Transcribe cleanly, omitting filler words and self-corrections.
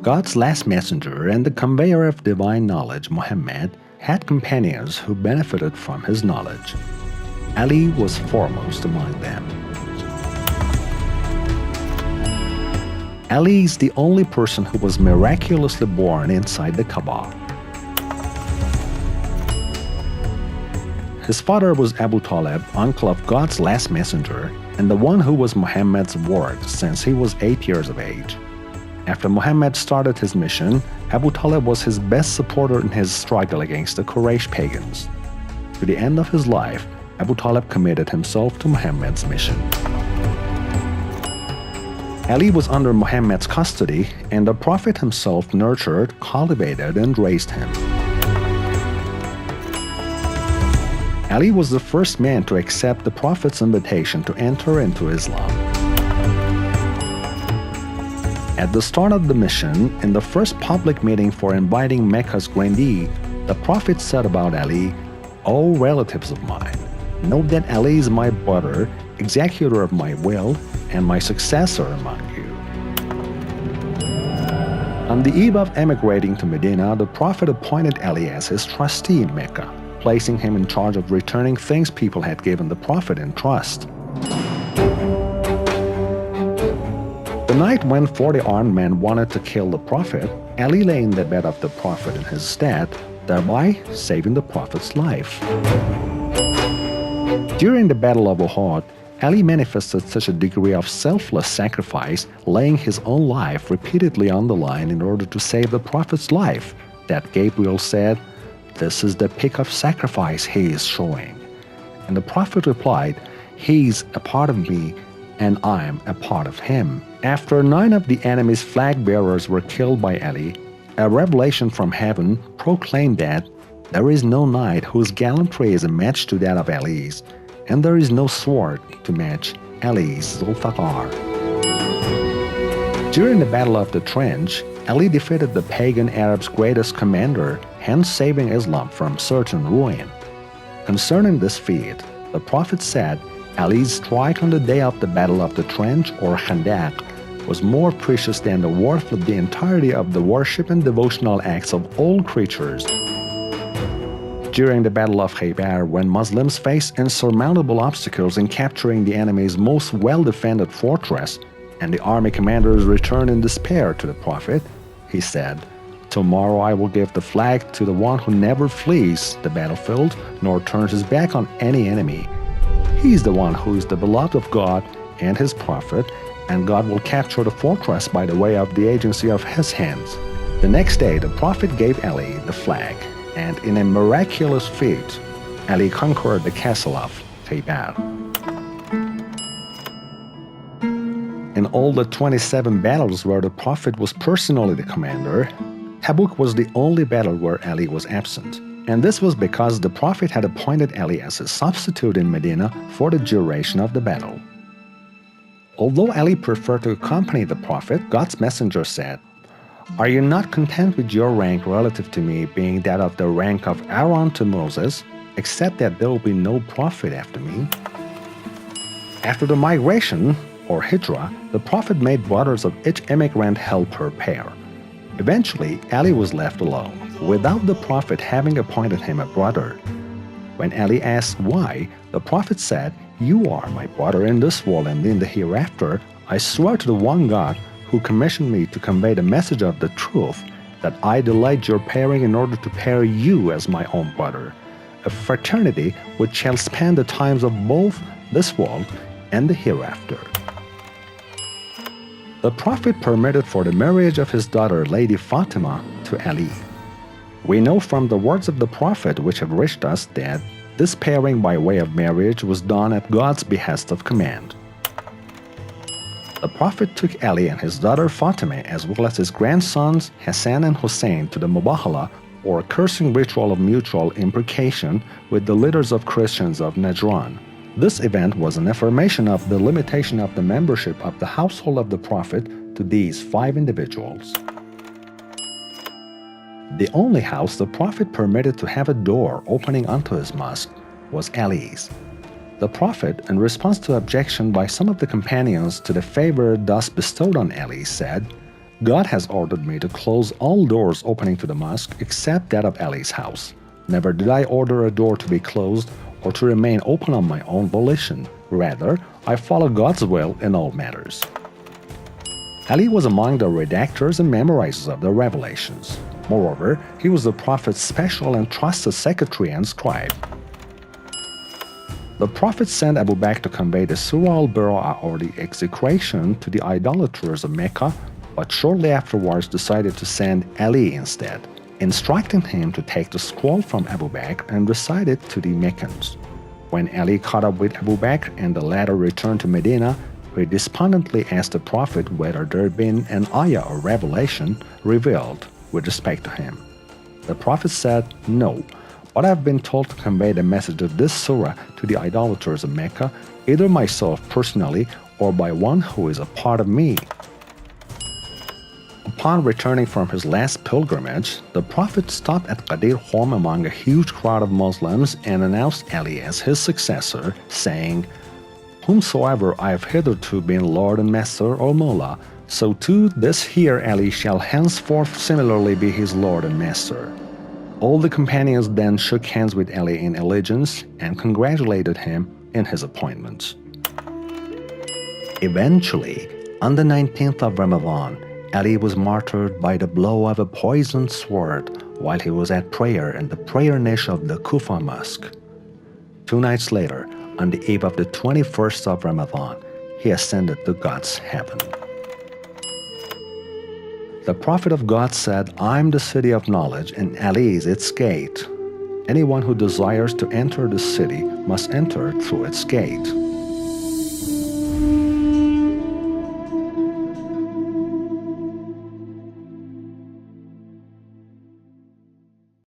God's last messenger and the conveyor of divine knowledge, Muhammad, had companions who benefited from his knowledge. Ali was foremost among them. Ali is the only person who was miraculously born inside the Kaaba. His father was Ebu Talip, uncle of God's last messenger, and the one who was Muhammad's ward since he was 8 years of age. After Muhammad started his mission, Ebu Talib was his best supporter in his struggle against the Quraysh pagans. To the end of his life, Ebu Talib committed himself to Muhammad's mission. Ali was under Muhammad's custody, and the Prophet himself nurtured, cultivated, and raised him. Ali was the first man to accept the Prophet's invitation to enter into Islam. At the start of the mission, in the first public meeting for inviting Mecca's grandee, the Prophet said about Ali, "O relatives of mine, know that Ali is my brother, executor of my will, and my successor among you." On the eve of emigrating to Medina, the Prophet appointed Ali as his trustee in Mecca, placing him in charge of returning things people had given the Prophet in trust. The night when 40 armed men wanted to kill the Prophet, Ali lay in the bed of the Prophet in his stead, thereby saving the Prophet's life. During the Battle of Uhud, Ali manifested such a degree of selfless sacrifice, laying his own life repeatedly on the line in order to save the Prophet's life, that Gabriel said, "This is the peak of sacrifice he is showing." And the Prophet replied, "He's a part of me, and I'm a part of him." After 9 of the enemy's flag bearers were killed by Ali, a revelation from heaven proclaimed that there is no knight whose gallantry is a match to that of Ali's, and there is no sword to match Ali's Zulfiqar. During the Battle of the Trench, Ali defeated the pagan Arabs' greatest commander, hence saving Islam from certain ruin. Concerning this feat, the Prophet said, "Ali's strike on the day of the Battle of the Trench, or Khandaq, was more precious than the worth of the entirety of the worship and devotional acts of all creatures." During the Battle of Khaybar, when Muslims faced insurmountable obstacles in capturing the enemy's most well-defended fortress, and the army commanders returned in despair to the Prophet, he said, "Tomorrow I will give the flag to the one who never flees the battlefield nor turns his back on any enemy. He is the one who is the beloved of God and his Prophet, and God will capture the fortress by the way of the agency of his hands." The next day, the Prophet gave Ali the flag, and in a miraculous feat, Ali conquered the castle of Khaybar. In all the 27 battles where the Prophet was personally the commander, Tabuk was the only battle where Ali was absent. And this was because the Prophet had appointed Ali as a substitute in Medina for the duration of the battle. Although Ali preferred to accompany the Prophet, God's messenger said, "Are you not content with your rank relative to me being that of the rank of Aaron to Moses, except that there will be no prophet after me?" After the migration, or hijrah, the Prophet made brothers of each immigrant help her pair. Eventually, Ali was left alone, without the Prophet having appointed him a brother. When Ali asked why, the Prophet said, "You are my brother in this world and in the hereafter. I swear to the one God who commissioned me to convey the message of the truth, that I delayed your pairing in order to pair you as my own brother, a fraternity which shall span the times of both this world and the hereafter." The Prophet permitted for the marriage of his daughter Lady Fatima to Ali. We know from the words of the Prophet which have reached us that this pairing by way of marriage was done at God's behest of command. The Prophet took Ali and his daughter Fatima as well as his grandsons Hassan and Hussein to the Mubahala, or cursing ritual of mutual imprecation, with the leaders of Christians of Najran. This event was an affirmation of the limitation of the membership of the household of the Prophet to these 5 individuals. The only house the Prophet permitted to have a door opening onto his mosque was Ali's. The Prophet, in response to objection by some of the companions to the favor thus bestowed on Ali, said, God has ordered me to close all doors opening to the mosque except that of Ali's house. Never did I order a door to be closed or to remain open on my own volition. Rather, I follow God's will in all matters. Ali was among the redactors and memorizers of the revelations. Moreover, he was the Prophet's special and trusted secretary and scribe. The Prophet sent Abu Bakr to convey the Surah al-Bara'ah, or the execration, to the idolaters of Mecca, but shortly afterwards decided to send Ali instead, instructing him to take the scroll from Abu Bakr and recite it to the Meccans. When Ali caught up with Abu Bakr and the latter returned to Medina, he despondently asked the Prophet whether there had been an ayah or revelation revealed with respect to him. The Prophet said, "No, but I have been told to convey the message of this surah to the idolaters of Mecca, either myself personally or by one who is a part of me." Upon returning from his last pilgrimage, the Prophet stopped at Qadir home among a huge crowd of Muslims and announced Ali as his successor, saying, "Whomsoever I have hitherto been Lord and Master or Mullah, so too this here Ali shall henceforth similarly be his Lord and Master." All the companions then shook hands with Ali in allegiance and congratulated him in his appointment. Eventually, on the 19th of Ramadan, Ali was martyred by the blow of a poisoned sword while he was at prayer in the prayer niche of the Kufa Mosque. 2 nights later, on the eve of the 21st of Ramadan, he ascended to God's heaven. The Prophet of God said, "I am the city of knowledge and Ali is its gate. Anyone who desires to enter the city must enter through its gate."